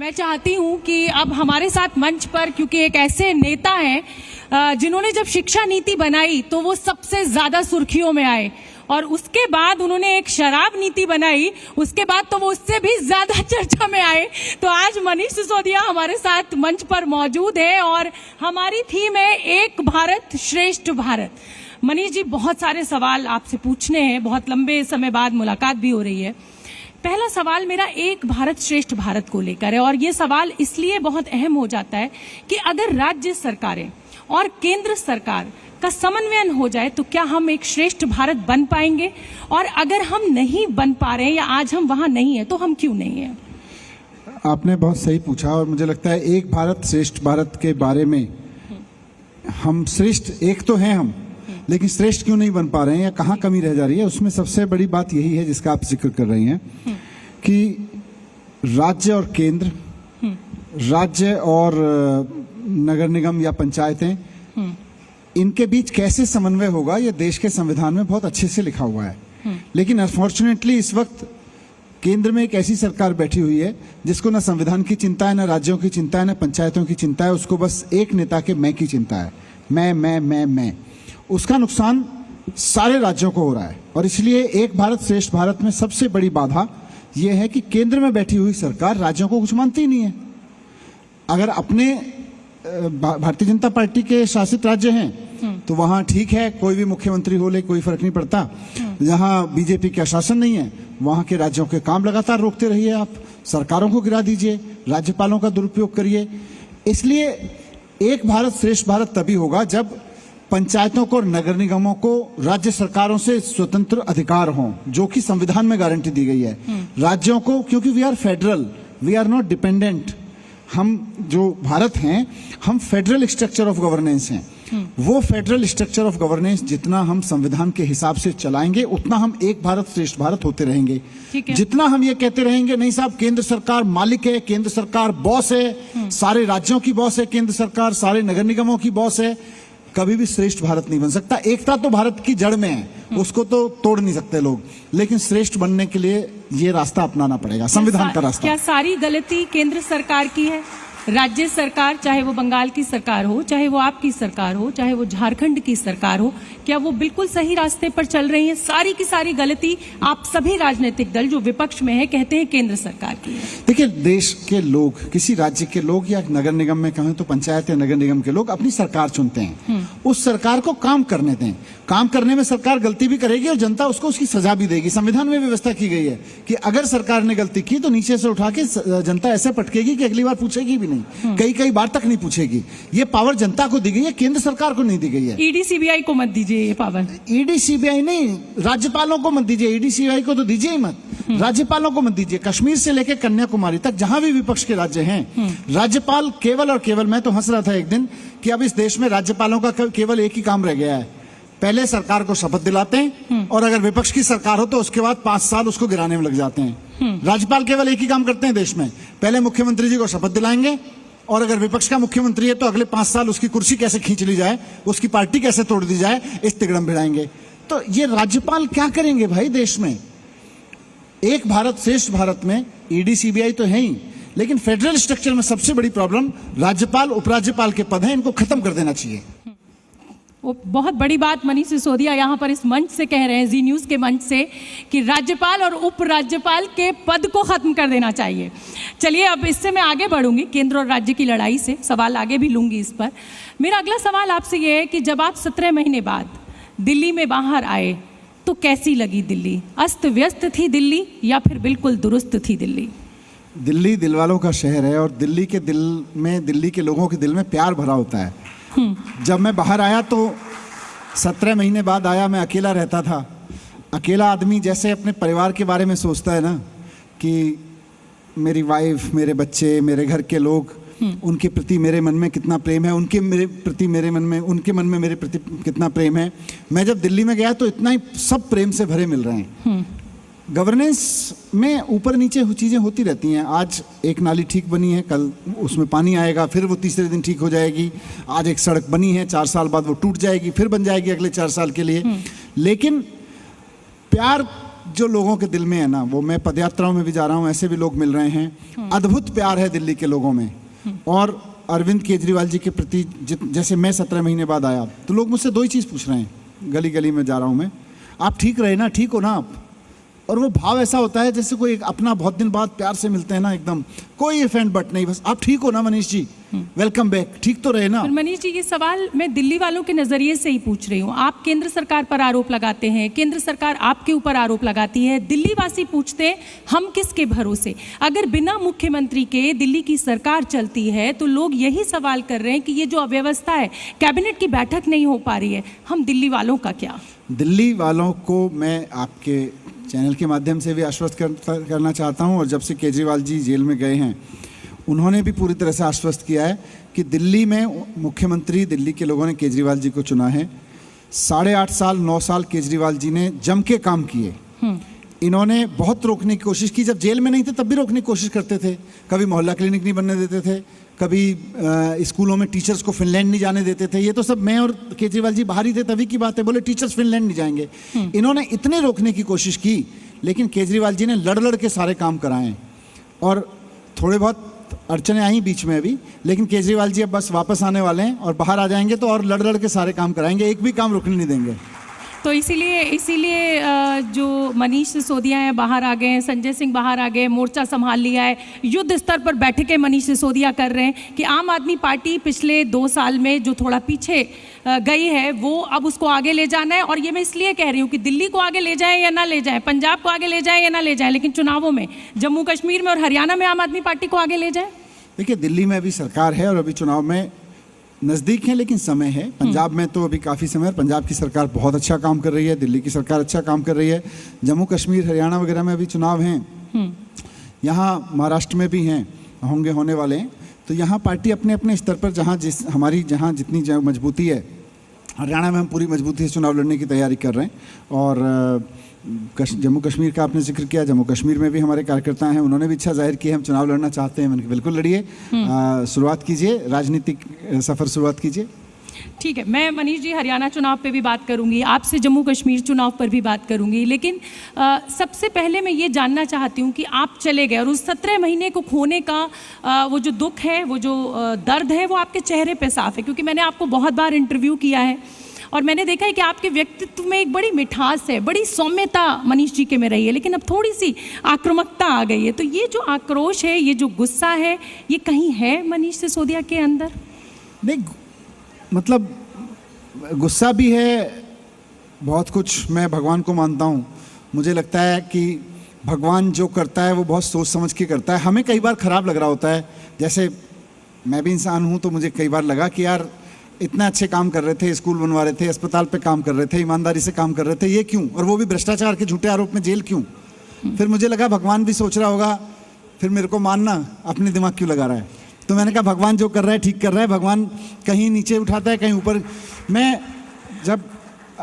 मैं चाहती हूं कि अब हमारे साथ मंच पर, क्योंकि एक ऐसे नेता हैं जिन्होंने जब शिक्षा नीति बनाई तो वो सबसे ज्यादा सुर्खियों में आए, और उसके बाद उन्होंने एक शराब नीति बनाई, उसके बाद तो वो उससे भी ज्यादा चर्चा में आए। तो आज मनीष सिसोदिया हमारे साथ मंच पर मौजूद है और हमारी थीम है एक भारत श्रेष्ठ भारत। मनीष जी, बहुत सारे सवाल आपसे पूछने हैं, बहुत लंबे समय बाद मुलाकात भी हो रही है। पहला सवाल मेरा एक भारत श्रेष्ठ भारत को लेकर है, और ये सवाल इसलिए बहुत अहम हो जाता है कि अगर राज्य सरकारें और केंद्र सरकार का समन्वयन हो जाए तो क्या हम एक श्रेष्ठ भारत बन पाएंगे, और अगर हम नहीं बन पा रहे हैं या आज हम वहां नहीं है तो हम क्यों नहीं है? आपने बहुत सही पूछा, और मुझे लगता है एक भारत श्रेष्ठ भारत के बारे में हम श्रेष्ठ एक तो हैं हम, लेकिन श्रेष्ठ क्यों नहीं बन पा रहे हैं या कहाँ कमी रह जा रही है, उसमें सबसे बड़ी बात यही है जिसका आप जिक्र कर रही हैं कि राज्य और केंद्र, राज्य और नगर निगम या पंचायतें, इनके बीच कैसे समन्वय होगा ये देश के संविधान में बहुत अच्छे से लिखा हुआ है। लेकिन अनफॉर्चुनेटली इस वक्त केंद्र में एक ऐसी सरकार बैठी हुई है जिसको ना संविधान की चिंता है, ना राज्यों की चिंता है, ना पंचायतों की चिंता है। उसको बस एक नेता के मैं की चिंता है, मैं। उसका नुकसान सारे राज्यों को हो रहा है, और इसलिए एक भारत श्रेष्ठ भारत में सबसे बड़ी बाधा यह है कि केंद्र में बैठी हुई सरकार राज्यों को कुछ मानती ही नहीं है। अगर अपने भारतीय जनता पार्टी के शासित राज्य हैं तो वहां ठीक है, कोई भी मुख्यमंत्री हो ले कोई फर्क नहीं पड़ता। जहां बीजेपी का शासन नहीं है वहां के राज्यों के काम लगातार रोकते रहिए, आप सरकारों को गिरा दीजिए, राज्यपालों का दुरुपयोग करिए। इसलिए एक भारत श्रेष्ठ भारत तभी होगा जब पंचायतों को और नगर निगमों को राज्य सरकारों से स्वतंत्र अधिकार हों, जो कि संविधान में गारंटी दी गई है। राज्यों को, क्योंकि we are federal, we are not dependent. हम जो भारत हैं, हम फेडरल स्ट्रक्चर ऑफ गवर्नेंस हैं। वो फेडरल स्ट्रक्चर ऑफ गवर्नेंस जितना हम संविधान के हिसाब से चलाएंगे उतना हम एक भारत श्रेष्ठ भारत होते रहेंगे। जितना हम ये कहते रहेंगे नहीं साहब केंद्र सरकार मालिक है, केंद्र सरकार बॉस है, सारे राज्यों की बॉस है केंद्र सरकार, सारे नगर निगमों की बॉस है, कभी भी श्रेष्ठ भारत नहीं बन सकता। एकता तो भारत की जड़ में है, उसको तो तोड़ नहीं सकते लोग, लेकिन श्रेष्ठ बनने के लिए ये रास्ता अपनाना पड़ेगा, संविधान का रास्ता। क्या सारी गलती केंद्र सरकार की है? राज्य सरकार, चाहे वो बंगाल की सरकार हो, चाहे वो आपकी सरकार हो, चाहे वो झारखंड की सरकार हो, क्या वो बिल्कुल सही रास्ते पर चल रही है? सारी की सारी गलती आप सभी राजनीतिक दल जो विपक्ष में है कहते हैं केंद्र सरकार की है। देखिए, देश के लोग, किसी राज्य के लोग या नगर निगम में कहें तो पंचायत या नगर निगम के लोग अपनी सरकार चुनते हैं। उस सरकार को काम करने दें। काम करने में सरकार गलती भी करेगी और जनता उसको उसकी सजा भी देगी। संविधान में व्यवस्था की गई है कि अगर सरकार ने गलती की तो नीचे से उठा के जनता ऐसे पटकेगी कि अगली बार पूछेगी भी नहीं, कई बार तक नहीं पूछेगी। ये पावर जनता को दी गई है, केंद्र सरकार को नहीं दी गई है। ईडी सीबीआई को मत दीजिए ये पावर। ईडी सीबीआई नहीं, राज्यपालों को मत दीजिए। ईडी सीबीआई को तो दीजिए ही मत, राज्यपालों को मत दीजिए। कश्मीर से लेकर कन्याकुमारी तक जहां भी विपक्ष के राज्य हैं, राज्यपाल केवल और केवल, मैं तो हंस रहा था एक दिन कि अब इस देश में राज्यपालों का केवल एक ही काम रह गया है, पहले सरकार को शपथ दिलाते हैं और अगर विपक्ष की सरकार हो तो उसके बाद 5 साल उसको गिराने में लग जाते हैं। राज्यपाल केवल एक ही काम करते हैं देश में, पहले मुख्यमंत्री जी को शपथ दिलाएंगे और अगर विपक्ष का मुख्यमंत्री है तो अगले 5 साल उसकी कुर्सी कैसे खींच ली जाए, उसकी पार्टी कैसे तोड़ दी जाए, इस तिगड़म भिड़ाएंगे। तो ये राज्यपाल क्या करेंगे भाई देश में? एक भारत श्रेष्ठ भारत में ईडी सीबीआई तो है ही, लेकिन फेडरल स्ट्रक्चर में सबसे बड़ी प्रॉब्लम राज्यपाल उपराज्यपाल के पद हैं, इनको खत्म कर देना चाहिए। वो बहुत बड़ी बात मनीष सिसोदिया यहाँ पर इस मंच से कह रहे हैं, जी न्यूज़ के मंच से, कि राज्यपाल और उपराज्यपाल के पद को खत्म कर देना चाहिए। चलिए अब इससे मैं आगे बढ़ूंगी, केंद्र और राज्य की लड़ाई से सवाल आगे भी लूंगी इस पर। मेरा अगला सवाल आपसे ये है कि जब आप 17 महीने बाद दिल्ली में बाहर आए तो कैसी लगी दिल्ली? अस्त व्यस्त थी दिल्ली या फिर बिल्कुल दुरुस्त थी दिल्ली? दिल्ली दिल वालों का शहर है और दिल्ली के दिल में, दिल्ली के लोगों के दिल में प्यार भरा होता है। जब मैं बाहर आया तो 17 महीने बाद आया, मैं अकेला रहता था। अकेला आदमी जैसे अपने परिवार के बारे में सोचता है ना, कि मेरी वाइफ, मेरे बच्चे, मेरे घर के लोग, उनके प्रति मेरे मन में कितना प्रेम है, उनके मेरे प्रति मेरे मन में, उनके मन में मेरे प्रति कितना प्रेम है। मैं जब दिल्ली में गया तो इतना ही सब प्रेम से भरे मिल रहे हैं। गवर्नेंस में ऊपर नीचे चीज़ें होती रहती हैं। आज एक नाली ठीक बनी है, कल उसमें पानी आएगा, फिर वो तीसरे दिन ठीक हो जाएगी। आज एक सड़क बनी है, 4 साल बाद वो टूट जाएगी, फिर बन जाएगी अगले 4 साल के लिए। लेकिन प्यार जो लोगों के दिल में है ना, वो मैं पदयात्राओं में भी जा रहा हूँ, ऐसे भी लोग मिल रहे हैं, अद्भुत प्यार है दिल्ली के लोगों में। और अरविंद केजरीवाल जी के प्रति जैसे मैं 17 महीने बाद आया तो लोग मुझसे 2 ही चीज़ पूछ रहे हैं, गली गली में जा रहा हूँ मैं, आप ठीक रहे ना, ठीक हो ना आप। और वो भाव ऐसा होता है जैसे कोई अपना बहुत दिन बाद प्यार से मिलते हैं ना, एकदम कोई इफ एंड बट नहीं, बस आप ठीक हो ना मनीष जी, वेलकम बैक, ठीक तो रहे ना। मनीष जी, ये सवाल मैं दिल्ली वालों के नजरिए से ही पूछ रही हूँ। आप केंद्र सरकार पर आरोप लगाते हैं, केंद्र सरकार आपके ऊपर आरोप लगाती है, दिल्ली वासी पूछते हैं हम किसके भरोसे। अगर बिना मुख्यमंत्री के दिल्ली की सरकार चलती है तो लोग यही सवाल कर रहे हैं कि ये जो अव्यवस्था है, कैबिनेट की बैठक नहीं हो पा रही है, हम दिल्ली वालों का क्या। दिल्ली वालों को मैं आपके चैनल के माध्यम से भी आश्वस्त करना चाहता हूं, और जब से केजरीवाल जी जेल में गए हैं उन्होंने भी पूरी तरह से आश्वस्त किया है कि दिल्ली में मुख्यमंत्री, दिल्ली के लोगों ने केजरीवाल जी को चुना है। 8.5 साल 9 साल केजरीवाल जी ने जम के काम किए। इन्होंने बहुत रोकने की कोशिश की, जब जेल में नहीं थे तब भी रोकने की कोशिश करते थे। कभी मोहल्ला क्लिनिक नहीं बनने देते थे, कभी स्कूलों में टीचर्स को फिनलैंड नहीं जाने देते थे। ये तो सब मैं और केजरीवाल जी बाहर ही थे तभी की बात है, बोले टीचर्स फिनलैंड नहीं जाएंगे। इन्होंने इतने रोकने की कोशिश की, लेकिन केजरीवाल जी ने लड़ लड़ के सारे काम कराए। और थोड़े बहुत अड़चने आई बीच में अभी, लेकिन केजरीवाल जी अब बस वापस आने वाले हैं और बाहर आ जाएंगे तो और लड़ लड़ के सारे काम कराएंगे, एक भी काम रुकने नहीं देंगे। तो इसीलिए जो मनीष सिसोदिया हैं बाहर आ गए हैं, संजय सिंह बाहर आ गए, मोर्चा संभाल लिया है, युद्ध स्तर पर बैठकें मनीष सिसोदिया कर रहे हैं कि आम आदमी पार्टी पिछले 2 साल में जो थोड़ा पीछे गई है वो अब उसको आगे ले जाना है। और ये मैं इसलिए कह रही हूँ कि दिल्ली को आगे ले जाएं या ना ले जाएं, पंजाब को आगे ले जाएं या ना ले जाएं, लेकिन चुनावों में जम्मू कश्मीर में और हरियाणा में आम आदमी पार्टी को आगे ले जाएं। देखिए, दिल्ली में अभी सरकार है और अभी चुनाव में नज़दीक है, लेकिन समय है। पंजाब में तो अभी काफ़ी समय है, पंजाब की सरकार बहुत अच्छा काम कर रही है, दिल्ली की सरकार अच्छा काम कर रही है। जम्मू कश्मीर हरियाणा वगैरह में अभी चुनाव हैं, यहाँ महाराष्ट्र में भी हैं, होने वाले हैं। तो यहाँ पार्टी अपने अपने स्तर पर जहाँ जितनी मजबूती है, हरियाणा में हम पूरी मजबूती से चुनाव लड़ने की तैयारी कर रहे हैं। और जम्मू कश्मीर का आपने जिक्र किया, जम्मू कश्मीर में भी हमारे कार्यकर्ता हैं, उन्होंने भी इच्छा जाहिर की है हम चुनाव लड़ना चाहते हैं। मैंने बिल्कुल लड़िए, शुरुआत कीजिए, राजनीतिक सफ़र शुरुआत कीजिए। ठीक है, मैं मनीष जी हरियाणा चुनाव पे भी बात करूंगी, आपसे जम्मू कश्मीर चुनाव पर भी बात करूंगी, लेकिन सबसे पहले मैं ये जानना चाहती हूँ कि आप चले गए और उस 17 महीने को खोने का वो जो दुख है, वो जो दर्द है, वो आपके चेहरे पे साफ है। क्योंकि मैंने आपको बहुत बार इंटरव्यू किया है और मैंने देखा है कि आपके व्यक्तित्व में एक बड़ी मिठास है, बड़ी सौम्यता मनीष जी के में रही है, लेकिन अब थोड़ी सी आक्रामकता आ गई है। तो ये जो आक्रोश है, ये जो गुस्सा है, ये कहीं है मनीष सिसोदिया के अंदर? नहीं, मतलब गुस्सा भी है, बहुत कुछ। मैं भगवान को मानता हूँ, मुझे लगता है कि भगवान जो करता है वो बहुत सोच समझ के करता है। हमें कई बार ख़राब लग रहा होता है, जैसे मैं भी इंसान हूँ तो मुझे कई बार लगा कि यार इतना अच्छे काम कर रहे थे, स्कूल बनवा रहे थे, अस्पताल पे काम कर रहे थे, ईमानदारी से काम कर रहे थे, ये क्यों? और वो भी भ्रष्टाचार के झूठे आरोप में जेल क्यों? फिर मुझे लगा भगवान भी सोच रहा होगा, फिर मेरे को मानना अपने दिमाग क्यों लगा रहा है। तो मैंने कहा भगवान जो कर रहा है ठीक कर रहा है, भगवान कहीं नीचे उठाता है कहीं ऊपर। मैं जब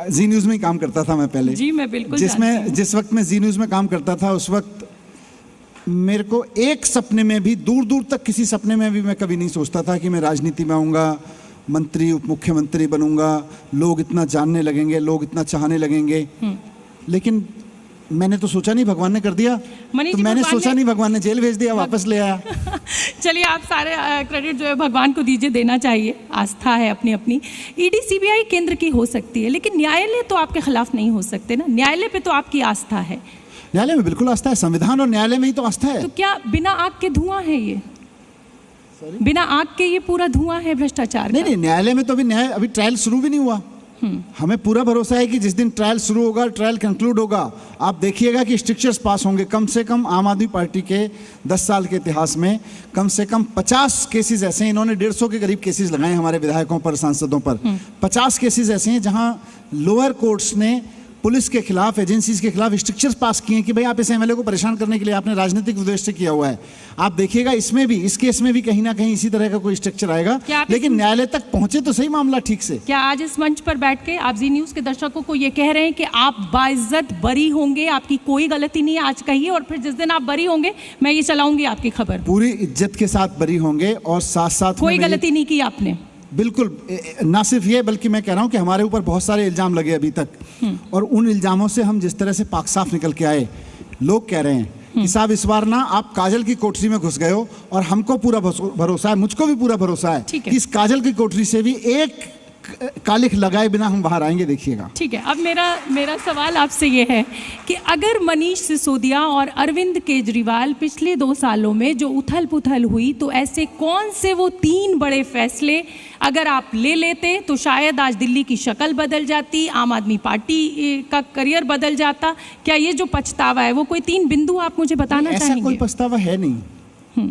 जी न्यूज़ में ही काम करता था मैं पहले, जी मैं बिल्कुल जिस वक्त मैं जी न्यूज़ में काम करता था उस वक्त मेरे को एक सपने में भी, दूर दूर तक किसी सपने में भी मैं कभी नहीं सोचता था कि मैं राजनीति में आऊँगा, मंत्री उप मुख्यमंत्री बनूंगा, लोग इतना जानने लगेंगे, लोग इतना चाहने लगेंगे। लेकिन मैंने तो सोचा नहीं, भगवान ने कर दिया। तो मैंने सोचा नहीं, भगवान ने जेल भेज दिया, वापस ले आया। चलिए, आप सारे क्रेडिट जो है भगवान को दीजिए, देना चाहिए, आस्था है अपनी अपनी। ईडी सीबीआई केंद्र की हो सकती है, लेकिन न्यायालय तो आपके खिलाफ नहीं हो सकते ना, न्यायालय पे तो आपकी आस्था है। न्यायालय में बिल्कुल आस्था है, संविधान और न्यायालय में ही तो आस्था है। तो क्या बिना आग के धुआं है ये? बिना आग के ये पूरा धुआं है भ्रष्टाचार? नहीं, न्यायालय में तो अभी ट्रायल शुरू भी नहीं हुआ। हमें पूरा भरोसा है कि जिस दिन ट्रायल शुरू होगा, ट्रायल कंक्लूड होगा, आप देखिएगा कि स्ट्रिक्चर्स पास होंगे। कम से कम आम आदमी पार्टी के 10 साल के इतिहास में कम से कम 50 केसेस ऐसे हैं, इन्होंने 150 के करीब केसेस लगाए हमारे विधायकों पर, सांसदों पर। 50 केसेस ऐसे हैं जहां लोअर कोर्ट्स ने पुलिस के खिलाफ, एजेंसीज के खिलाफ स्ट्रिक्चर्स पास किए हैं कि भाई आप इस एमएलए को परेशान करने के लिए आपने राजनीतिक उद्देश्य से किया हुआ है। आप देखिएगा इसमें भी, इस केस में भी कहीं ना कहीं इसी तरह का कोई स्ट्रक्चर आएगा, लेकिन न्यायालय तक पहुंचे तो सही मामला ठीक से। क्या आज इस मंच पर बैठ के आप जी न्यूज़ के दर्शकों को ये कह रहे हैं कि आप बाइज्जत बरी होंगे, आपकी कोई गलती नहीं है, आज कहिए, और फिर जिस दिन आप बरी होंगे मैं ये चलाऊंगी आपकी खबर? पूरी इज्जत के साथ बरी होंगे और साथ साथ कोई गलती नहीं की आपने? बिल्कुल ना सिर्फ ये, बल्कि मैं कह रहा हूं कि हमारे ऊपर बहुत सारे इल्जाम लगे अभी तक, और उन इल्जामों से हम जिस तरह से पाक साफ निकल के आए, लोग कह रहे हैं कि साहब इस बार ना आप काजल की कोठरी में घुस गए हो, और हमको पूरा भरोसा है, मुझको भी पूरा भरोसा है कि इस काजल की कोठरी से भी एक कालिख लगाए बिना हम बाहर आएंगे, देखिएगा। ठीक है, अब मेरा सवाल आपसे ये है कि अगर मनीष सिसोदिया और अरविंद केजरीवाल पिछले 2 सालों में जो उथल पुथल हुई, तो ऐसे कौन से वो 3 बड़े फैसले अगर आप ले लेते तो शायद आज दिल्ली की शक्ल बदल जाती, आम आदमी पार्टी का करियर बदल जाता? क्या ये जो पछतावा है वो कोई 3 बिंदु आप मुझे बताना चाहेंगे? ऐसा कोई पछतावा है नहीं।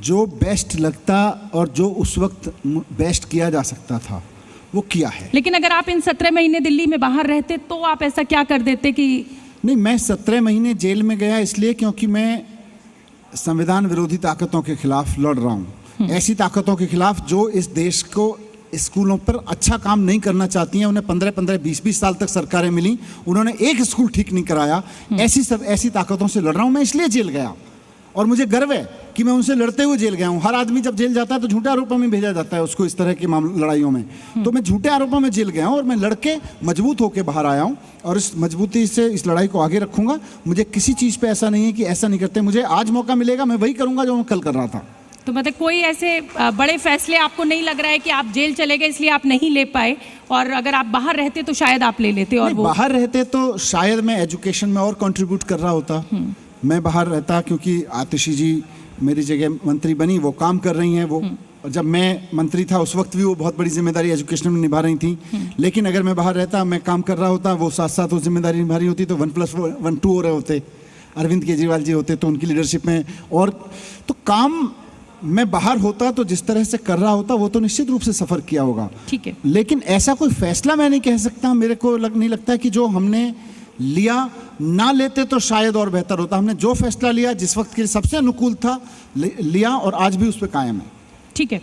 जो बेस्ट लगता और जो उस वक्त बेस्ट किया जा सकता था वो किया है। लेकिन अगर आप इन 17 महीने दिल्ली में बाहर रहते तो आप ऐसा क्या कर देते कि? नहीं, मैं 17 महीने जेल में गया इसलिए क्योंकि मैं संविधान विरोधी ताकतों के खिलाफ लड़ रहा हूँ, ऐसी ताकतों के खिलाफ जो इस देश को स्कूलों पर अच्छा काम नहीं करना चाहती हैं। उन्हें 15-15, 20-20 साल तक सरकारें मिली, उन्होंने एक स्कूल ठीक नहीं कराया। ऐसी ताकतों से लड़ रहा हूँ मैं, इसलिए जेल गया, और मुझे गर्व है कि मैं उनसे लड़ते हुए जेल गया हूं। हर आदमी जब जेल जाता है तो झूठे आरोपों में भेजा जाता है उसको, इस तरह की लड़ाइयों में। तो मैं झूठे आरोपों में जेल गया हूं और मैं लड़के मजबूत होकर बाहर आया हूं, और इस मजबूती से इस लड़ाई को आगे रखूंगा। मुझे किसी चीज पे ऐसा नहीं है कि ऐसा नहीं करते, मुझे आज मौका मिलेगा मैं वही करूंगा जो मैं कल कर रहा था। तो मतलब कोई ऐसे बड़े फैसले आपको नहीं लग रहा है कि आप जेल चले गए इसलिए आप नहीं ले पाए, और अगर आप बाहर रहते तो शायद आप ले लेते? और वो बाहर रहते तो शायद मैं एजुकेशन में और कंट्रीब्यूट कर रहा होता। मैं बाहर रहता क्योंकि आतिशी जी मेरी जगह मंत्री बनी, वो काम कर रही हैं। वो जब मैं मंत्री था उस वक्त भी वो बहुत बड़ी जिम्मेदारी एजुकेशन में निभा रही थी। लेकिन अगर मैं बाहर रहता, मैं काम कर रहा होता, वो साथ साथ वो जिम्मेदारी निभा रही होती, तो 1+1 2 हो रहे होते। अरविंद केजरीवाल जी होते तो उनकी लीडरशिप में, और तो काम मैं बाहर होता तो जिस तरह से कर रहा होता वो तो निश्चित रूप से सफर किया होगा। ठीक है, लेकिन ऐसा कोई फैसला मैं नहीं कह सकता। मेरे को नहीं लगता कि जो हमने लिया, ना लेते तो शायद और बेहतर होता। हमने जो फैसला लिया जिस वक्त के लिए सबसे अनुकूल था लिया, और आज भी उस पर कायम है। ठीक है,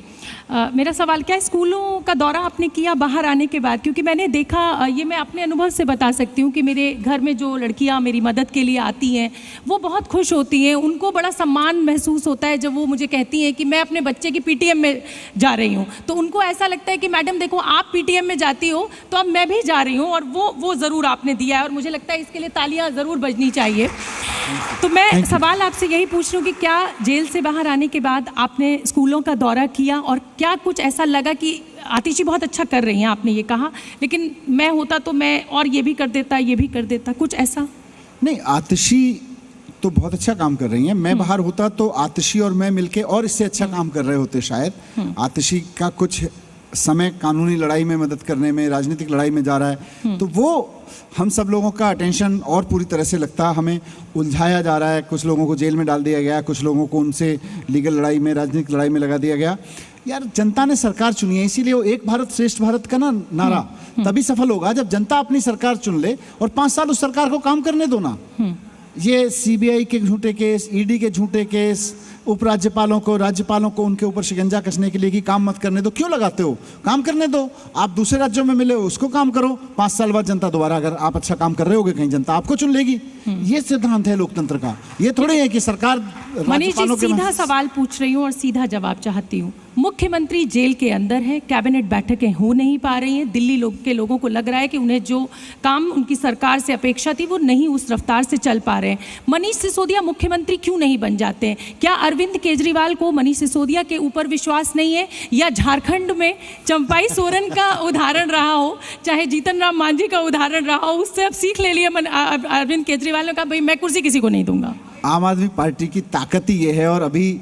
मेरा सवाल क्या है, स्कूलों का दौरा आपने किया बाहर आने के बाद? क्योंकि मैंने देखा, ये मैं अपने अनुभव से बता सकती हूँ कि मेरे घर में जो लड़कियाँ मेरी मदद के लिए आती हैं वो बहुत खुश होती हैं, उनको बड़ा सम्मान महसूस होता है जब वो मुझे कहती हैं कि मैं अपने बच्चे की पीटीएम में जा रही हूँ। तो उनको ऐसा लगता है कि मैडम देखो आप पीटीएम में जाती हो तो अब मैं भी जा रही हूँ, और वो ज़रूर आपने दिया है, और मुझे लगता है इसके लिए तालियाँ ज़रूर बजनी चाहिए। तो मैं सवाल आपसे यही पूछ रही हूँ कि क्या जेल से बाहर आने के बाद आपने स्कूलों का दौरा किया, और क्या कुछ ऐसा लगा कि आतिशी बहुत अच्छा कर रही हैं, आपने ये कहा, लेकिन मैं होता तो मैं और ये भी कर देता, ये भी कर देता, कुछ ऐसा? नहीं, आतिशी तो बहुत अच्छा काम कर रही हैं। मैं बाहर होता तो आतिशी और मैं मिलके और इससे अच्छा काम कर रहे होते शायद। आतिशी का कुछ समय कानूनी लड़ाई में मदद करने में, राजनीतिक लड़ाई में जा रहा है, तो वो हम सब लोगों का अटेंशन और पूरी तरह से लगता हमें उलझाया जा रहा है। कुछ लोगों को जेल में डाल दिया गया, कुछ लोगों को उनसे लीगल लड़ाई में, राजनीतिक लड़ाई में लगा दिया गया। यार जनता ने सरकार चुनी है, इसीलिए वो एक भारत श्रेष्ठ भारत का नारा तभी सफल होगा जब जनता अपनी सरकार चुन ले, और 5 साल उस सरकार को काम करने दो ना। ये सीबीआई के झूठे केस, ईडी के झूठे केस, उपराज्यपालों को, राज्यपालों को उनके ऊपर शिकंजा कसने के लिए कि काम मत करने दो, क्यों लगाते हो? काम करने दो। आप दूसरे राज्यों में मिले हो, उसको काम करो। 5 साल बाद जनता दोबारा, अगर आप अच्छा काम कर रहे होगे कहीं, जनता आपको चुन लेगी। ये सिद्धांत है लोकतंत्र का। ये थोड़े है कि सरकार मनीष जी, सीधा सवाल पूछ रही हूँ और सीधा जवाब चाहती हूँ। मुख्यमंत्री जेल के अंदर है, कैबिनेट बैठकें हो नहीं पा रही हैं, दिल्ली के लोगों को लग रहा है कि उन्हें जो काम उनकी सरकार से अपेक्षा थी वो नहीं उस रफ्तार से चल पा रहे हैं। मनीष सिसोदिया मुख्यमंत्री क्यों नहीं बन जाते हैं? क्या अरविंद केजरीवाल को मनीष सिसोदिया के ऊपर विश्वास नहीं है, या झारखंड में चंपाई सोरेन का उदाहरण रहा हो, चाहे जीतन राम मांझी का उदाहरण रहा हो, उससे अब सीख ले लिया अरविंद केजरीवाल ने कहा भाई मैं कुर्सी किसी को नहीं दूंगा? आम आदमी पार्टी की ताकत ही ये है, और अभी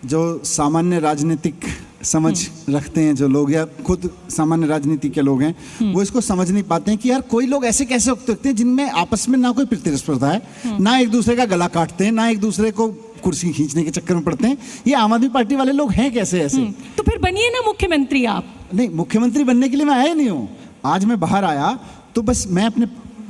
जो सामान्य राजनीतिक समझ रखते हैं जो लोग, या खुद सामान्य राजनीति के लोग हैं, वो इसको समझ नहीं पाते हैं कि यार कोई लोग ऐसे कैसे हो सकते हैं जिनमें आपस में ना कोई प्रतिस्पर्धा है, ना एक दूसरे का गला काटते हैं, ना एक दूसरे को कुर्सी खींचने के चक्कर में पड़ते हैं। ये आम आदमी पार्टी वाले लोग हैं कैसे ऐसे? तो फिर बनिए ना मुख्यमंत्री आप। नहीं, मुख्यमंत्री बनने के लिए मैं आया नहीं हूँ। आज मैं बाहर आया तो बस मैं अपने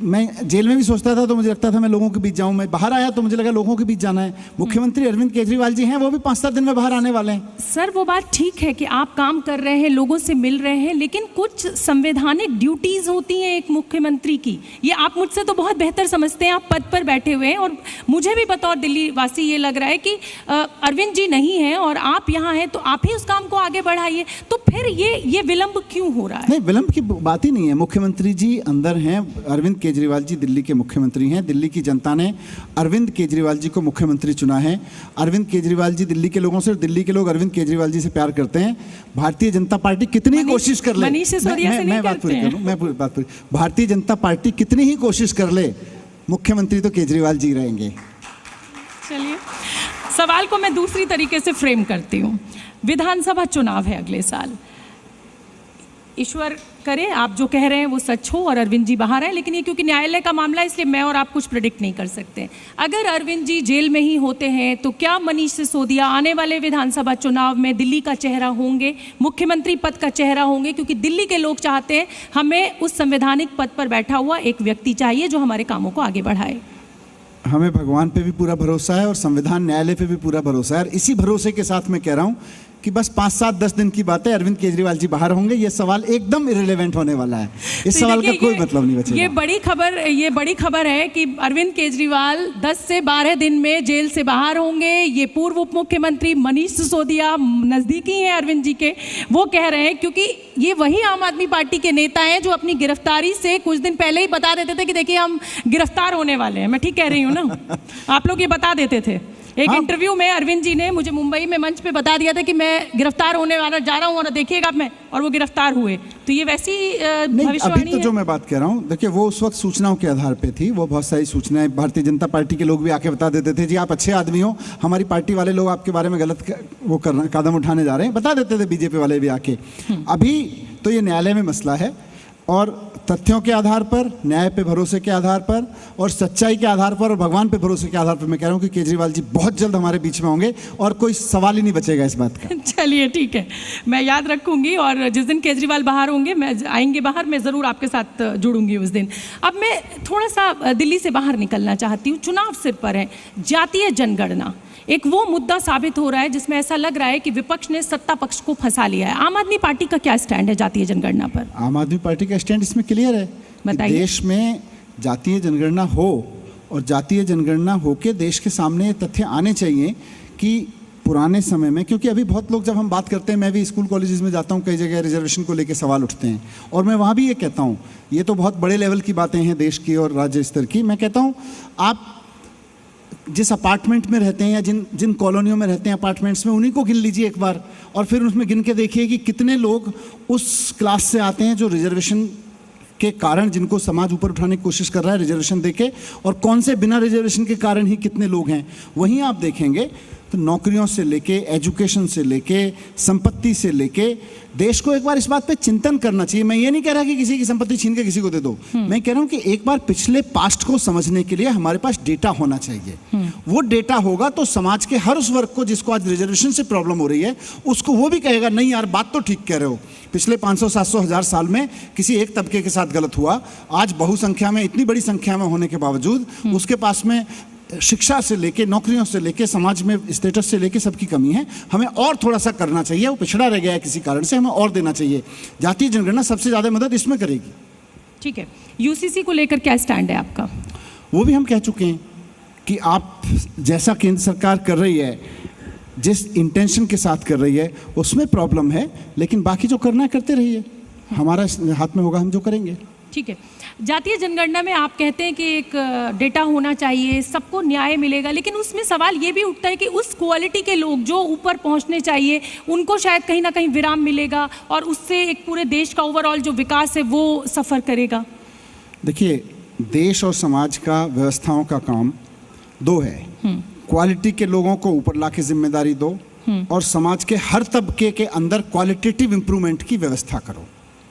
मैं जेल में भी सोचता था तो मुझे लगता था मैं लोगों के बीच जाऊं, मैं बाहर आया तो मुझे लगा लोगों के बीच जाना है। मुख्यमंत्री अरविंद केजरीवाल जी हैं, वो भी 5-7 दिन में बाहर आने वाले हैं। सर वो बात ठीक है कि आप काम कर रहे हैं, लोगों से मिल रहे हैं, लेकिन कुछ संवैधानिक ड्यूटीज होती हैं एक मुख्यमंत्री की। ये आप मुझसे तो बहुत बेहतर समझते हैं, आप पद पर बैठे हुए हैं, और मुझे भी बतौर दिल्ली वासी ये लग रहा है कि अरविंद जी नहीं हैं और आप यहाँ हैं, तो आप ही उस काम को आगे बढ़ाइए। तो फिर ये विलंब क्यों हो रहा है? नहीं, विलंब की बात ही नहीं है। मुख्यमंत्री जी अंदर हैं, अरविंद केजरीवाल जी दिल्ली के मुख्यमंत्री हैं। दिल्ली की जनता ने अरविंद केजरीवाल जी को मुख्यमंत्री चुना है। अरविंद केजरीवाल जी दिल्ली के लोगों से, दिल्ली के लोग अरविंद केजरीवाल जी से प्यार करते हैं। भारतीय जनता पार्टी कितनी ही कोशिश कर ले, मैं बात पूरी करूं, मैं पूरी बात पूरी, भारतीय जनता पार्टी कितनी ही कोशिश कर ले, मुख्यमंत्री तो केजरीवाल जी रहेंगे। चलिए, सवाल को मैं दूसरी तरीके से फ्रेम करती हूँ। विधानसभा चुनाव है अगले साल, ईश्वर करे आप जो कह रहे हैं वो सच हो और अरविंद जी बाहर हैं, लेकिन ये क्योंकि न्यायालय का मामला है इसलिए मैं और आप कुछ प्रेडिक्ट नहीं कर सकते। अगर अरविंद जी जेल में ही होते हैं तो क्या मनीष सिसोदिया आने वाले विधानसभा चुनाव में दिल्ली का चेहरा होंगे, मुख्यमंत्री पद का चेहरा होंगे? क्योंकि दिल्ली के लोग चाहते हैं हमें उस संवैधानिक पद पर बैठा हुआ एक व्यक्ति चाहिए जो हमारे कामों को आगे बढ़ाए। हमें भगवान पे भी पूरा भरोसा है और संविधान न्यायालय पे भी पूरा भरोसा है, और इसी भरोसे के साथ मैं कह रहा हूं कि बस 5-7-10 दिन की बात है, अरविंद केजरीवाल जी बाहर होंगे। ये सवाल एकदम इररिलेवेंट होने वाला है, इस सवाल का कोई मतलब नहीं बचेगा। ये बड़ी खबर है कि अरविंद केजरीवाल 10 से 12 दिन में जेल से बाहर होंगे। ये पूर्व उप मुख्यमंत्री मनीष सिसोदिया नजदीकी हैं अरविंद जी के, वो कह रहे हैं, क्योंकि ये वही आम आदमी पार्टी के नेता हैं जो अपनी गिरफ्तारी से कुछ दिन पहले ही बता देते थे कि देखिए हम गिरफ्तार होने वाले हैं। मैं ठीक कह रही हूँ ना? आप लोग ये बता देते थे। एक इंटरव्यू में अरविंद जी ने मुझे मुंबई में मंच पे बता दिया था कि मैं गिरफ्तार होने वाला जा रहा हूं और देखिएगा मैं, और वो गिरफ्तार हुए। तो ये वैसी भविष्यवाणी अभी तो जो मैं बात कह रहा हूं, देखिए वो उस वक्त सूचनाओं के आधार पे थी, वो बहुत सारी सूचनाएं भारतीय जनता पार्टी के लोग भी आके बता देते थे, जी आप अच्छे आदमी हो, हमारी पार्टी वाले लोग आपके बारे में गलत वो कदम उठाने जा रहे हैं, बता देते थे बीजेपी वाले भी आके। अभी तो ये न्यायालय में मसला है, और तथ्यों के आधार पर, न्याय पे भरोसे के आधार पर, और सच्चाई के आधार पर, और भगवान पे भरोसे के आधार पर मैं कह रहा हूं कि केजरीवाल जी बहुत जल्द हमारे बीच में होंगे और कोई सवाल ही नहीं बचेगा इस बात का। चलिए ठीक है, मैं याद रखूंगी, और जिस दिन केजरीवाल बाहर होंगे, मैं आएंगे बाहर, मैं ज़रूर आपके साथ जुड़ूंगी उस दिन। अब मैं थोड़ा सा दिल्ली से बाहर निकलना चाहती हूँ। चुनाव सिर पर है, जातीय जनगणना एक वो मुद्दा साबित हो रहा है जिसमें ऐसा लग रहा है कि विपक्ष ने सत्ता पक्ष को फंसा लिया है। आम आदमी पार्टी का क्या स्टैंड है जातीय जनगणना पर? आम आदमी पार्टी का स्टैंड इसमें क्लियर है, बताइए। देश में जातीय जनगणना हो, और जातीय जनगणना होके देश के सामने ये तथ्य आने चाहिए कि पुराने समय में, क्योंकि अभी बहुत लोग जब हम बात करते हैं, मैं भी स्कूल कॉलेजेस में जाता हूँ, कई जगह रिजर्वेशन को लेकर सवाल उठते हैं, और मैं वहाँ भी ये कहता हूँ, ये तो बहुत बड़े लेवल की बातें हैं देश की और राज्य स्तर की। मैं कहता हूँ आप जिस अपार्टमेंट में रहते हैं या जिन कॉलोनियों में रहते हैं अपार्टमेंट्स में, उन्हीं को गिन लीजिए एक बार, और फिर उसमें गिन के देखिए कि कितने लोग उस क्लास से आते हैं जो रिजर्वेशन के कारण, जिनको समाज ऊपर उठाने की कोशिश कर रहा है रिजर्वेशन देके, और कौन से बिना रिजर्वेशन के कारण ही कितने लोग हैं। वहीं आप देखेंगे तो नौकरियों से लेके, एजुकेशन से लेके, संपत्ति से लेके, देश को एक बार इस बात पे चिंतन करना चाहिए। मैं ये नहीं कह रहा कि किसी की संपत्ति छीन के किसी को दे दो, मैं कह रहा हूं कि एक बार पिछले पास्ट को समझने के लिए हमारे पास डेटा होना चाहिए। वो डेटा होगा तो समाज के हर उस वर्ग को जिसको आज रिजर्वेशन से प्रॉब्लम हो रही है, उसको वो भी कहेगा नहीं यार बात तो ठीक कह रहे हो, पिछले 500, 700, 1000 साल में किसी एक तबके के साथ गलत हुआ, आज बहुसंख्या में, इतनी बड़ी संख्या में होने के बावजूद उसके पास में शिक्षा से लेके, नौकरियों से लेके, समाज में स्टेटस से लेके सबकी कमी है। हमें और थोड़ा सा करना चाहिए, वो पिछड़ा रह गया है किसी कारण से, हमें और देना चाहिए। जातीय जनगणना सबसे ज़्यादा मदद इसमें करेगी। ठीक है, यूसीसी को लेकर क्या स्टैंड है आपका? वो भी हम कह चुके हैं कि आप जैसा केंद्र सरकार कर रही है, जिस इंटेंशन के साथ कर रही है, उसमें प्रॉब्लम है, लेकिन बाकी जो करना है करते रहिए, हमारा हाथ में होगा, हम जो करेंगे। ठीक है, जातीय जनगणना में आप कहते हैं कि एक डेटा होना चाहिए, सबको न्याय मिलेगा, लेकिन उसमें सवाल ये भी उठता है कि उस क्वालिटी के लोग जो ऊपर पहुंचने चाहिए उनको शायद कहीं ना कहीं विराम मिलेगा, और उससे एक पूरे देश का ओवरऑल जो विकास है वो सफ़र करेगा। देखिए, देश और समाज का, व्यवस्थाओं का काम दो है, क्वालिटी के लोगों को ऊपर ला के जिम्मेदारी दो, और समाज के हर तबके के अंदर क्वालिटेटिव इंप्रूवमेंट की व्यवस्था करो।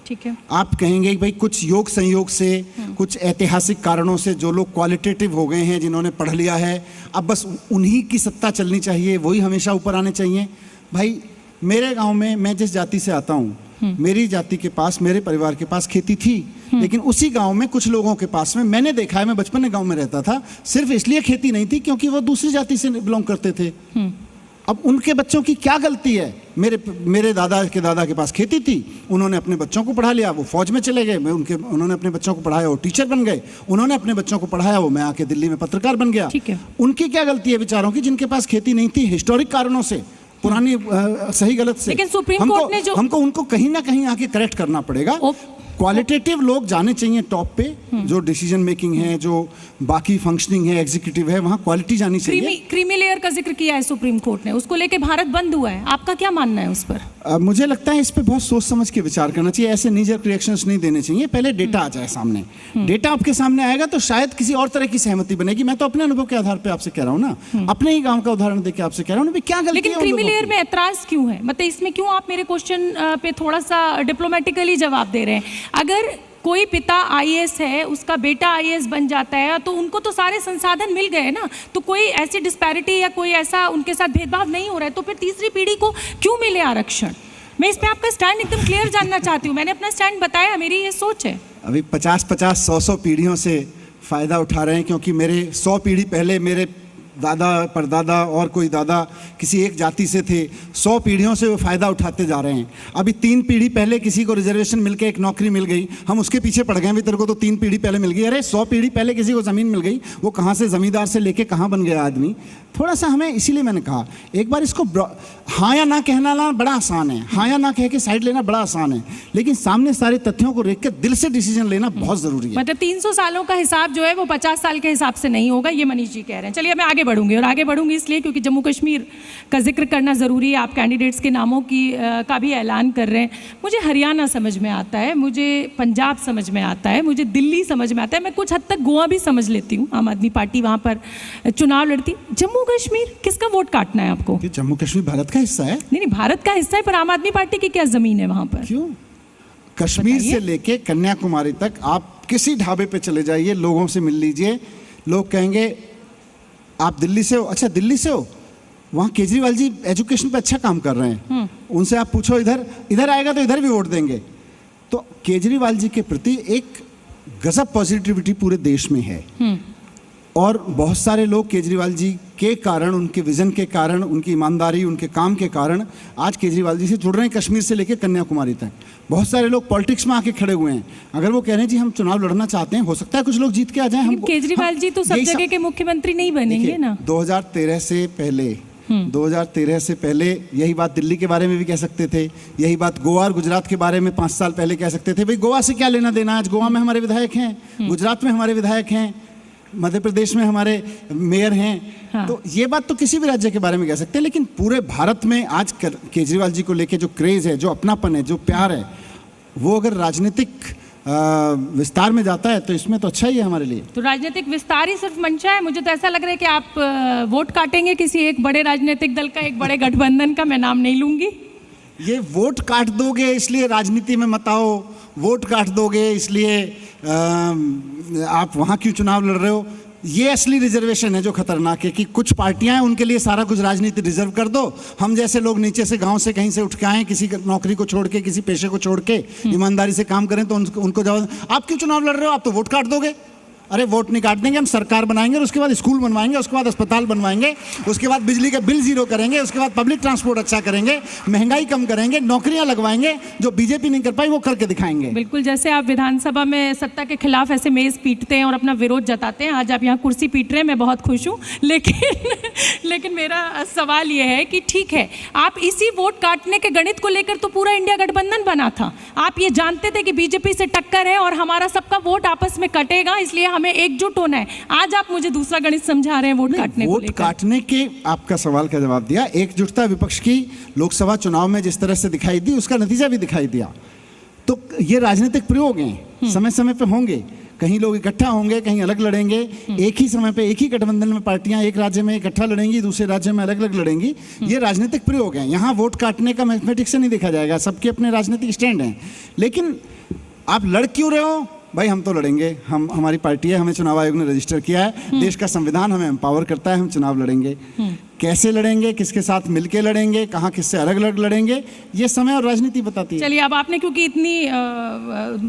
ठीक है, आप कहेंगे कि भाई कुछ योग संयोग से, कुछ ऐतिहासिक कारणों से जो लोग क्वालिटेटिव हो गए हैं, जिन्होंने पढ़ लिया है, अब बस उन्हीं की सत्ता चलनी चाहिए, वही हमेशा ऊपर आने चाहिए। भाई मेरे गांव में, मैं जिस जाति से आता हूँ, मेरी जाति के पास, मेरे परिवार के पास खेती थी, लेकिन उसी गांव में कुछ लोगों के पास में मैंने देखा है, मैं बचपन में गांव में रहता था, सिर्फ इसलिए खेती नहीं थी क्योंकि वो दूसरी जाति से बिलोंग करते थे। अब उनके बच्चों की क्या गलती है? मेरे दादा के पास खेती थी, उन्होंने अपने बच्चों को पढ़ा लिया, वो फौज में चले गए, उन्होंने अपने बच्चों को पढ़ाया, वो टीचर बन गए, उन्होंने अपने बच्चों को पढ़ाया, वो मैं आके दिल्ली में पत्रकार बन गया। ठीक है। उनकी क्या गलती है बेचारों की, जिनके पास खेती नहीं थी हिस्टोरिक कारणों से, पुरानी सही गलत से। लेकिन सुप्रीम कोर्ट ने जो हमको उनको कहीं ना कहीं आके करेक्ट करना पड़ेगा। क्वालिटेटिव लोग जाने चाहिए टॉप पे, जो डिसीजन मेकिंग है, जो बाकी फंक्शनिंग है, एग्जीक्यूटिव है, वहाँ क्वालिटी जानी चाहिए। क्रीमी लेयर का जिक्र किया है सुप्रीम कोर्ट ने, उसको लेके भारत बंद हुआ है, आपका क्या मानना है उस पर? मुझे लगता है इस पे बहुत सोच समझ के विचार करना चाहिए, ऐसे नीजर्क रिएक्शंस नहीं देने चाहिए। पहले डेटा आ जाए सामने, डेटा आपके सामने आएगा तो शायद किसी और तरह की सहमति बनेगी। मैं तो अपने अनुभव के आधार पे आपसे कह रहा हूँ ना, अपने ही गांव का उदाहरण देके आपसे कह रहा हूँ, क्या गलती है। लेकिन क्रीमी लेयर में ऐतराज क्यों है? मतलब इसमें क्यों आप मेरे क्वेश्चन पे थोड़ा सा डिप्लोमेटिकली जवाब दे रहे हैं? अगर कोई पिता आईएएस है, उसका बेटा आईएएस बन जाता है, तो उनको तो सारे संसाधन मिल गए ना, तो कोई ऐसी डिस्पैरिटी या कोई ऐसा उनके साथ भेदभाव नहीं हो रहा है, तो फिर तीसरी पीढ़ी को क्यों मिले आरक्षण? मैं इस पे आपका स्टैंड एकदम क्लियर जानना चाहती हूँ। मैंने अपना स्टैंड बताया, मेरी ये सोच है। अभी 50-50, 100 पीढ़ियों से फायदा उठा रहे हैं, क्योंकि मेरे 100 पीढ़ी पहले मेरे दादा परदादा और कोई दादा किसी एक जाति से थे, 100 पीढ़ियों से वो फायदा उठाते जा रहे हैं। अभी 3 पीढ़ी पहले किसी को रिजर्वेशन मिलके एक नौकरी मिल गई, हम उसके पीछे पड़ गए, तेरे को तो 3 पीढ़ी पहले मिल गई। अरे 100 पीढ़ी पहले किसी को ज़मीन मिल गई, वो कहाँ से जमींदार से लेके कहाँ बन गया आदमी। थोड़ा सा हमें, इसीलिए मैंने कहा एक बार इसको हाँ या ना कहना बड़ा आसान है, हाँ या ना कह के साइड लेना बड़ा आसान है, लेकिन सामने सारे तथ्यों को देख के दिल से डिसीजन लेना बहुत जरूरी है। मतलब 300 सालों का हिसाब जो है वो 50 साल के हिसाब से नहीं होगा, ये मनीष जी कह रहे हैं। चलिए मैं आगे बढ़ूंगी, और आगे बढ़ूंगी इसलिए क्योंकि जम्मू कश्मीर का जिक्र करना ज़रूरी है। आप कैंडिडेट्स के नामों का भी ऐलान कर रहे हैं। मुझे हरियाणा समझ में आता है, मुझे पंजाब समझ में आता है, मुझे दिल्ली समझ में आता है, मैं कुछ हद तक गोवा भी समझ लेती हूँ, आम आदमी पार्टी वहाँ पर चुनाव लड़ती। जम्मू कश्मीर किसका वोट काटना है आपको? जम्मू कश्मीर भारत का हिस्सा है। नहीं, भारत का हिस्सा है, पर आम आदमी पार्टी की क्या जमीन है वहाँ पर? क्यों? कश्मीर से लेके कन्याकुमारी तक आप किसी ढाबे पे चले जाइए, लोगों से मिल लीजिए, लोग कहेंगे आप दिल्ली से हो? अच्छा दिल्ली से हो, वहाँ केजरीवाल जी एजुकेशन पे अच्छा काम कर रहे हैं, उनसे आप पूछो इधर आएगा तो इधर भी वोट देंगे। तो केजरीवाल जी के प्रति एक गजब पॉजिटिविटी पूरे देश में है, और बहुत सारे लोग केजरीवाल जी के कारण, उनके विजन के कारण, उनकी ईमानदारी, उनके काम के कारण आज केजरीवाल जी से जुड़ रहे हैं, कश्मीर से लेकर कन्याकुमारी तक। बहुत सारे लोग पॉलिटिक्स में आके खड़े हुए हैं। अगर वो कह रहे हैं जी हम चुनाव लड़ना चाहते हैं, हो सकता है कुछ लोग जीत के आ जाएं। हम केजरीवाल जी तो सब जगह के मुख्यमंत्री नहीं बनेंगे ना। 2013 से पहले यही बात दिल्ली के बारे में भी कह सकते थे, यही बात गोवा और गुजरात के बारे में 5 साल पहले कह सकते थे। भाई गोवा से क्या लेना देना, आज गोवा में हमारे विधायक हैं, गुजरात में हमारे विधायक हैं, मध्य प्रदेश में हमारे मेयर हैं। हाँ। तो ये बात तो किसी भी राज्य के बारे में कह सकते हैं, लेकिन पूरे भारत में आज केजरीवाल जी को लेके जो क्रेज है, जो अपनापन है, जो प्यार है, वो अगर राजनीतिक विस्तार में जाता है तो इसमें तो अच्छा ही है हमारे लिए। तो राजनीतिक विस्तार ही सिर्फ मंशा है? मुझे तो ऐसा लग रहा है कि आप वोट काटेंगे किसी एक बड़े राजनीतिक दल का, एक बड़े गठबंधन का, मैं नाम नहीं लूंगी। ये वोट काट दोगे इसलिए राजनीति में मत आओ, वोट काट दोगे इसलिए आप वहाँ क्यों चुनाव लड़ रहे हो, ये असली रिजर्वेशन है जो खतरनाक है कि कुछ पार्टियां हैं उनके लिए सारा कुछ राजनीति रिजर्व कर दो। हम जैसे लोग नीचे से गांव से कहीं से उठ के आए, किसी नौकरी को छोड़ के, किसी पेशे को छोड़ के ईमानदारी से काम करें, तो उनको जवाब आप क्यों चुनाव लड़ रहे हो, आप तो वोट काट दोगे। अरे वोट नहीं काट देंगे, हम सरकार बनाएंगे और उसके बाद स्कूल बनवाएंगे, उसके बाद अस्पताल बनवाएंगे, उसके बाद बिजली के बिल जीरो करेंगे, उसके बाद पब्लिक ट्रांसपोर्ट अच्छा करेंगे, महंगाई कम करेंगे, नौकरियां लगवाएंगे, जो बीजेपी नहीं कर पाई वो करके दिखाएंगे। बिल्कुल, जैसे आप विधानसभा में सत्ता के खिलाफ ऐसे मेज पीटते हैं और अपना विरोध जताते हैं, आज आप यहाँ कुर्सी पीट रहे हैं, मैं बहुत खुश हूँ। लेकिन मेरा सवाल ये है कि ठीक है, आप इसी वोट काटने के गणित को लेकर तो पूरा इंडिया गठबंधन बना था। आप ये जानते थे कि बीजेपी से टक्कर है और हमारा सबका वोट आपस में कटेगा, इसलिए हमें एकजुट होना है। आज आप मुझे दूसरा गणित समझा रहे हैं वोट काटने को लेकर। वोट काटने के आपका सवाल का जवाब दिया। एकजुटता विपक्ष की लोकसभा चुनाव में जिस तरह से दिखाई दी, उसका नतीजा भी दिखाई दिया। तो ये राजनीतिक प्रयोग हैं, समय समय पे होंगे, कहीं लोग इकट्ठा होंगे, कहीं अलग लड़ेंगे। एक ही समय पे एक ही गठबंधन में पार्टियां एक राज्य में इकट्ठा लड़ेंगी, दूसरे राज्य में अलग अलग लड़ेंगी। ये राजनीतिक प्रयोग हैं। यहाँ वोट काटने का मैथमेटिक्स से नहीं देखा जाएगा, सबके अपने राजनीतिक स्टैंड हैं। लेकिन आप लड़ क्यों रहे हो, भाई हम तो लड़ेंगे, हम हमारी पार्टी है, हमें चुनाव आयोग ने रजिस्टर किया है, देश का संविधान हमें एम्पावर करता है, हम चुनाव लड़ेंगे। कैसे लड़ेंगे, किसके साथ मिलके लड़ेंगे, कहाँ किससे अलग अलग लड़ेंगे, ये समय और राजनीति बताती है। चलिए, अब आपने क्योंकि इतनी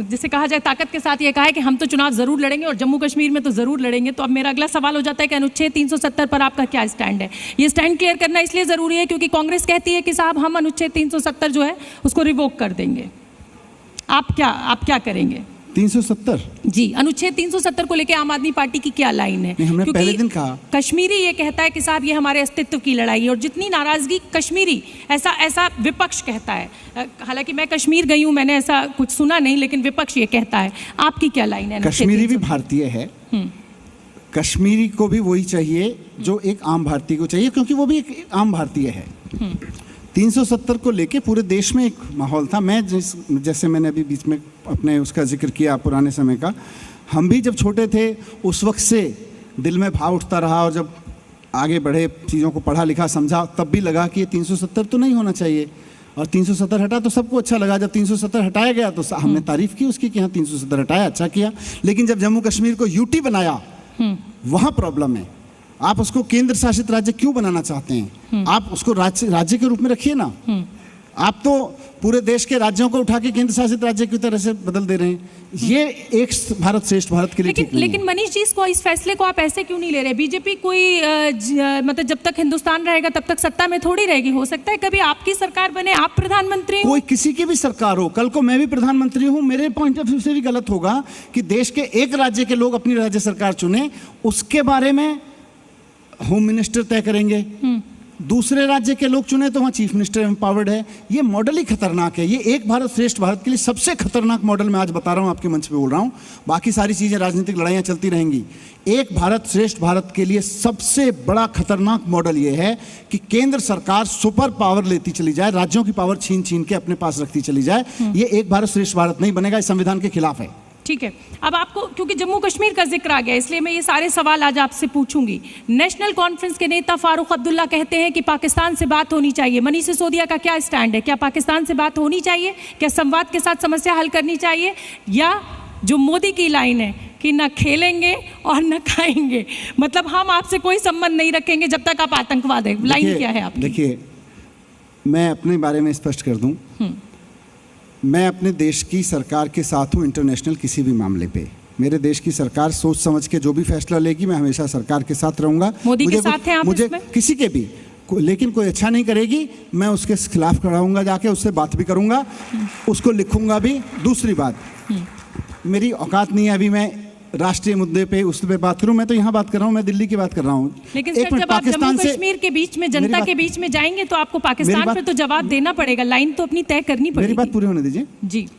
जिसे कहा जाए ताकत के साथ ये कहा है कि हम तो चुनाव जरूर लड़ेंगे और जम्मू कश्मीर में तो जरूर लड़ेंगे, तो अब मेरा अगला सवाल हो जाता है कि अनुच्छेद 370 पर आपका क्या स्टैंड है। ये स्टैंड क्लियर करना इसलिए जरूरी है क्योंकि कांग्रेस कहती है कि साहब हम अनुच्छेद 370 जो है उसको रिवोक कर देंगे। आप क्या करेंगे? 370 जी, अनुच्छेद 370 को लेकर आम आदमी पार्टी की क्या लाइन है? हमने पहले दिन कहा कश्मीरी ये कहता है कि साहब ये हमारे अस्तित्व की लड़ाई है और जितनी नाराजगी कश्मीरी, ऐसा विपक्ष कहता है। हालांकि मैं कश्मीर गई हूं, मैंने ऐसा कुछ सुना नहीं, लेकिन विपक्ष ये कहता है। आपकी क्या लाइन है? कश्मीरी भी भारतीय है, कश्मीरी को भी वही चाहिए जो एक आम भारतीय को चाहिए, क्योंकि वो भी एक आम भारतीय है। 370 को लेके पूरे देश में एक माहौल था। मैं जैसे मैंने अभी बीच में अपने उसका जिक्र किया पुराने समय का, हम भी जब छोटे थे उस वक्त से दिल में भाव उठता रहा, और जब आगे बढ़े, चीज़ों को पढ़ा लिखा समझा, तब भी लगा कि ये 370 तो नहीं होना चाहिए। और 370 हटा तो सबको अच्छा लगा। जब 370 हटाया गया तो हमने तारीफ की उसकी कि हाँ 370 हटाया, अच्छा किया। लेकिन जब जम्मू कश्मीर को यूटी बनाया, वहाँ प्रॉब्लम है। आप उसको केंद्र शासित राज्य क्यों बनाना चाहते हैं? आप उसको राज्य के रूप में रखिए ना। आप तो पूरे देश के राज्यों को उठा के केंद्र शासित राज्य की तरह से बदल दे रहे हैं। ये एक भारत श्रेष्ठ भारत के लिए ठीक नहीं है। लेकिन मनीष जी, इस फैसले को आप ऐसे क्यों नहीं ले रहे? बीजेपी कोई मतलब जब तक हिंदुस्तान रहेगा तब तक सत्ता में थोड़ी रहेगी। हो सकता है कभी आपकी सरकार बने, आप प्रधानमंत्री हो। कोई किसी की भी सरकार हो, कल को मैं भी प्रधानमंत्री हूं, मेरे पॉइंट ऑफ व्यू से भी गलत होगा कि देश के एक राज्य के लोग अपनी राज्य सरकार चुने, उसके बारे में होम मिनिस्टर तय करेंगे। दूसरे राज्य के लोग चुने तो वहाँ चीफ मिनिस्टर एम्पावर्ड है। ये मॉडल ही खतरनाक है। ये एक भारत श्रेष्ठ भारत के लिए सबसे खतरनाक मॉडल मैं आज बता रहा हूँ, आपके मंच पे बोल रहा हूँ। बाकी सारी चीज़ें, राजनीतिक लड़ाइयाँ चलती रहेंगी। एक भारत श्रेष्ठ भारत के लिए सबसे बड़ा खतरनाक मॉडल ये है कि केंद्र सरकार सुपर पावर लेती चली जाए, राज्यों की पावर छीन छीन के अपने पास रखती चली जाए। ये एक भारत श्रेष्ठ भारत नहीं बनेगा, इस संविधान के खिलाफ है। ठीक है, अब आपको क्योंकि जम्मू कश्मीर का जिक्र आ गया, इसलिए मैं ये सारे सवाल आज आपसे पूछूंगी। नेशनल कॉन्फ्रेंस के नेता फारूक अब्दुल्ला कहते हैं कि पाकिस्तान से बात होनी चाहिए। मनीष सिसोदिया का क्या स्टैंड है? क्या पाकिस्तान से बात होनी चाहिए? क्या संवाद के साथ समस्या हल करनी चाहिए? या जो मोदी की लाइन है कि न खेलेंगे और न खाएंगे, मतलब हम आपसे कोई संबंध नहीं रखेंगे जब तक आप आतंकवाद है, लाइन क्या है आपकी? देखिए, मैं अपने बारे में स्पष्ट कर दूं, मैं अपने देश की सरकार के साथ हूँ इंटरनेशनल किसी भी मामले पे। मेरे देश की सरकार सोच समझ के जो भी फैसला लेगी, मैं हमेशा सरकार के साथ रहूंगा। मोदी के साथ हैं आप? मुझे इसमें किसी के भी, लेकिन कोई अच्छा नहीं करेगी, मैं उसके खिलाफ खड़ा हूँगा, जाके उससे बात भी करूँगा, उसको लिखूंगा भी। दूसरी बात, मेरी औकात नहीं है अभी मैं राष्ट्रीय मुद्दे पे उस पे बात करूं। मैं तो यहाँ बात कर रहा हूँ, मैं दिल्ली की बात कर रहा हूँ। लेकिन सर, जब आप जम्मू कश्मीर के बीच में, जनता के बीच में जाएंगे तो आपको पाकिस्तान पे तो जवाब देना पड़ेगा, लाइन तो अपनी तय करनी पड़ेगी। मेरी बात पूरी होने दीजिए जी।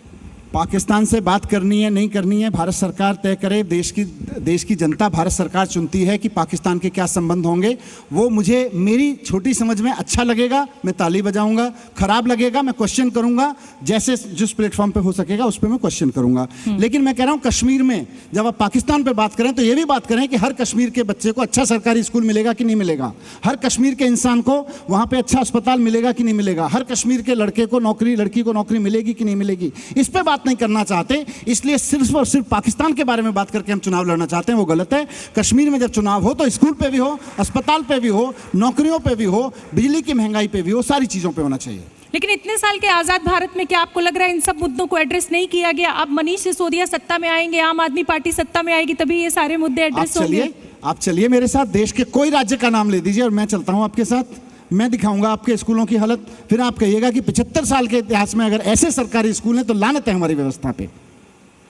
पाकिस्तान से बात करनी है नहीं करनी है, भारत सरकार तय करे। देश की जनता, भारत सरकार चुनती है कि पाकिस्तान के क्या संबंध होंगे। वो मुझे, मेरी छोटी समझ में अच्छा लगेगा मैं ताली बजाऊंगा, खराब लगेगा मैं क्वेश्चन करूंगा, जैसे जिस प्लेटफॉर्म पे हो सकेगा उस पर मैं क्वेश्चन करूंगा। लेकिन मैं कह रहा हूं, कश्मीर में जब आप पाकिस्तान पे बात करें तो ये भी बात करें कि हर कश्मीर के बच्चे को अच्छा सरकारी स्कूल मिलेगा कि नहीं मिलेगा, हर कश्मीर के इंसान को वहां पे अच्छा अस्पताल मिलेगा कि नहीं मिलेगा, हर कश्मीर के लड़के को नौकरी, लड़की को नौकरी मिलेगी कि नहीं मिलेगी। इस पे बात नहीं करना चाहते, इसलिए सिर्फ और सिर्फ पाकिस्तान के बारे में बात करके हम चुनाव लड़ना चाहते हैं, वो गलत है। कश्मीर में जब चुनाव हो तो स्कूल पे भी हो, अस्पताल पे भी हो, नौकरियों पे भी हो, बिजली की महंगाई पे भी हो, सारी चीजों पे होना चाहिए। लेकिन इतने साल के आजाद भारत में क्या आपको लग रहा है इन सब मुद्दों को एड्रेस नहीं किया गया? अब मनीष सिसोदिया सत्ता में आएंगे, आम आदमी पार्टी सत्ता में आएगी, तभी ये सारे मुद्दे एड्रेस होंगे। आप चलिए मेरे साथ, देश के कोई राज्य का नाम ले दीजिए और मैं चलता हूं आपके साथ। मैं दिखाऊंगा आपके स्कूलों की हालत, फिर आप कहिएगा कि 75 साल के इतिहास में अगर ऐसे सरकारी स्कूल हैं तो लानत है हमारी व्यवस्था पे।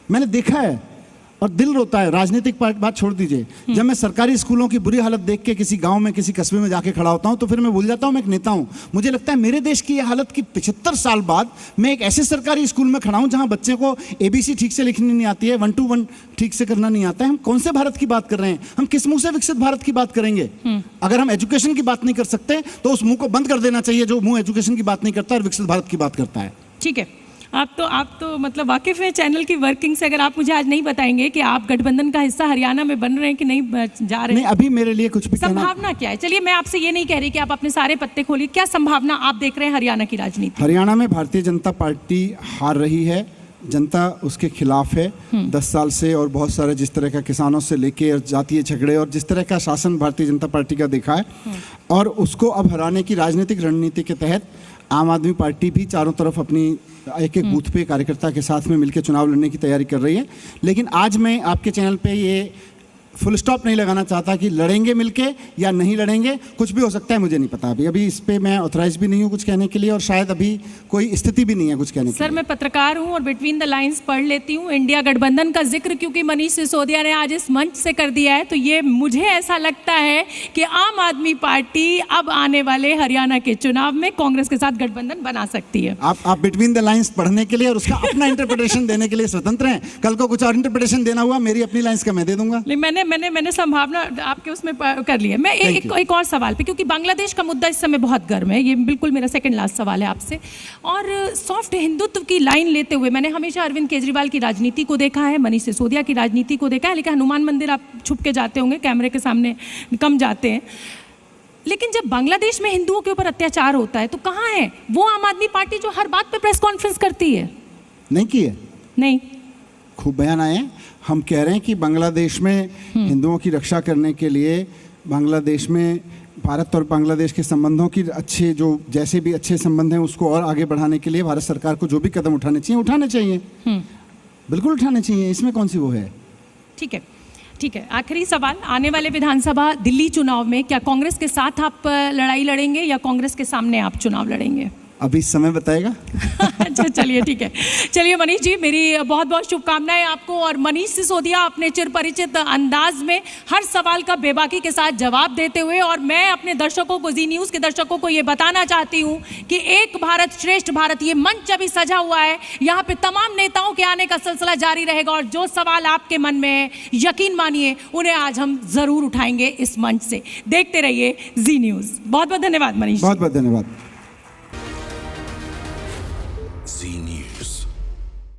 मैंने देखा है और दिल रोता है। राजनीतिक बात छोड़ दीजिए, जब मैं सरकारी स्कूलों की बुरी हालत देख के किसी गांव में, किसी कस्बे में जाके खड़ा होता हूं तो फिर मैं भूल जाता हूं मैं एक नेता हूं। मुझे लगता है मेरे देश की यह हालत कि 75 साल बाद मैं एक ऐसे सरकारी स्कूल में खड़ा हूं जहां बच्चे को ABC ठीक से लिखनी नहीं आती है, 1 to 1 ठीक से करना नहीं आता है। हम कौन से भारत की बात कर रहे हैं? हम किस मुंह से विकसित भारत की बात करेंगे? अगर हम एजुकेशन की बात नहीं कर सकते तो उस मुंह को बंद कर देना चाहिए जो मुंह एजुकेशन की बात नहीं करता और विकसित भारत की बात करता है। ठीक है, आप तो मतलब वाकिफ है चैनल की वर्किंग से। अगर आप मुझे आज नहीं बताएंगे कि आप गठबंधन का हिस्सा हरियाणा में बन रहे हैं कि नहीं जा रहे हैं, नहीं अभी मेरे लिए कुछ भी संभावना क्या है? चलिए, मैं आपसे ये नहीं कह रही कि आप अपने सारे पत्ते खोलिए, क्या संभावना आप देख रहे हैं हरियाणा की राजनीति? हरियाणा में भारतीय जनता पार्टी हार रही है, जनता उसके खिलाफ है 10 साल से, और बहुत सारे जिस तरह का किसानों से लेके और जातीय झगड़े और जिस तरह का शासन भारतीय जनता पार्टी का देखा है, और उसको अब हराने की राजनीतिक रणनीति के तहत आम आदमी पार्टी भी चारों तरफ अपनी एक एक बूथ पे कार्यकर्ता के साथ में मिलकर चुनाव लड़ने की तैयारी कर रही है। लेकिन आज मैं आपके चैनल पे ये फुल स्टॉप नहीं लगाना चाहता कि लड़ेंगे मिलके या नहीं लड़ेंगे, कुछ भी हो सकता है, मुझे नहीं पता। अभी इस पे मैं ऑथराइज भी नहीं हूँ कुछ कहने के लिए, और शायद अभी कोई स्थिति भी नहीं है कुछ कहने की। सर, मैं पत्रकार हूं और बिटवीन द लाइंस पढ़ लेती हूं। इंडिया गठबंधन का जिक्र क्योंकि मनीष सिसोदिया ने आज इस मंच से कर दिया है, तो ये मुझे ऐसा लगता है कि आम आदमी पार्टी अब आने वाले हरियाणा के चुनाव में कांग्रेस के साथ गठबंधन बना सकती है। आप बिटवीन द लाइंस पढ़ने के लिए और उसका अपना इंटरप्रिटेशन देने के लिए स्वतंत्र हैं। कल को कुछ और इंटरप्रिटेशन देना हुआ, मेरी अपनी लाइंस का मैं दे दूंगा। मैंने संभावना आपके उसमें कर ली है। मैं एक और सवाल पे, क्योंकि बांग्लादेश का मुद्दा इस समय बहुत गर्म है, ये बिल्कुल मेरा सेकंड लास्ट सवाल है आपसे। और सॉफ्ट हिंदुत्व की लाइन लेते हुए मैंने हमेशा अरविंद केजरीवाल की राजनीति को देखा है, मनीष सिसोदिया की राजनीति को देखा है, लेकिन हनुमान मंदिर आप छुप के जाते होंगे, कैमरे के सामने कम जाते हैं। लेकिन जब बांग्लादेश में हिंदुओं के ऊपर अत्याचार होता है तो कहाँ है वो आम आदमी पार्टी जो हर बात पे प्रेस कॉन्फ्रेंस करती है? नहीं की है, नहीं, खूब बयान आए हैं। हम कह रहे हैं कि बांग्लादेश में हिंदुओं की रक्षा करने के लिए, बांग्लादेश में भारत और बांग्लादेश के संबंधों की अच्छे, जो जैसे भी अच्छे संबंध हैं उसको और आगे बढ़ाने के लिए भारत सरकार को जो भी कदम उठाने चाहिए बिल्कुल उठाने चाहिए। इसमें कौन सी वो है? ठीक है। आखिरी सवाल, आने वाले विधानसभा दिल्ली चुनाव में क्या कांग्रेस के साथ आप लड़ाई लड़ेंगे या कांग्रेस के सामने आप चुनाव लड़ेंगे? अभी समय बताएगा। अच्छा, चलिए, ठीक है। चलिए मनीष जी, मेरी बहुत बहुत शुभकामनाएं आपको। और मनीष सिसोदिया अपने चिर परिचित अंदाज में हर सवाल का बेबाकी के साथ जवाब देते हुए, और मैं अपने दर्शकों को, जी न्यूज़ के दर्शकों को ये बताना चाहती हूँ कि एक भारत श्रेष्ठ भारत ये मंच अभी सजा हुआ है, यहाँ पे तमाम नेताओं के आने का सिलसिला जारी रहेगा, और जो सवाल आपके मन में है यकीन मानिए उन्हें आज हम जरूर उठाएंगे इस मंच से। देखते रहिए जी न्यूज़। बहुत बहुत धन्यवाद मनीष। बहुत बहुत धन्यवाद।